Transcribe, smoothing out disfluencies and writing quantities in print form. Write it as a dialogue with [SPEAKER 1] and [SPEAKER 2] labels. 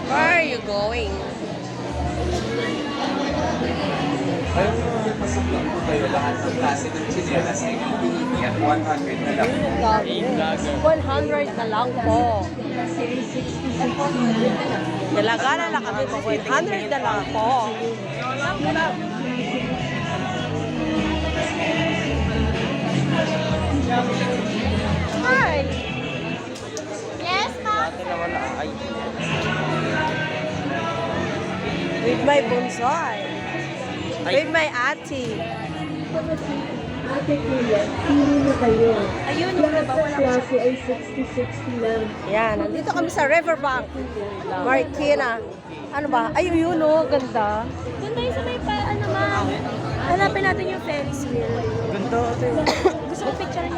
[SPEAKER 1] Where are you going?
[SPEAKER 2] Ayun, pasok po kayo lahat ng klase ng chinelas ay yan, 100 na lang.
[SPEAKER 1] 100 na lang po. Dalaga na lang kami po. 100 na lang po. Hi!
[SPEAKER 3] Yes, ma'am.
[SPEAKER 2] Dati naman na ay.
[SPEAKER 1] With my bonsai.
[SPEAKER 2] Ay.
[SPEAKER 1] With my ate.
[SPEAKER 4] Ate Kuya, pili mo kayo.
[SPEAKER 3] Ayun,
[SPEAKER 4] Lahat
[SPEAKER 3] wala ba?
[SPEAKER 4] ng
[SPEAKER 3] Wala
[SPEAKER 4] klase ay 60-60 lang.
[SPEAKER 1] Yan, nandito kami sa Riverbank. Marikina. Ano ba? Ay, yun o, ganda.
[SPEAKER 3] Doon tayo sa may ano, ma'am. Hanapin natin yung Ferris wheel.
[SPEAKER 2] Ganto ate.
[SPEAKER 3] Gusto ko picture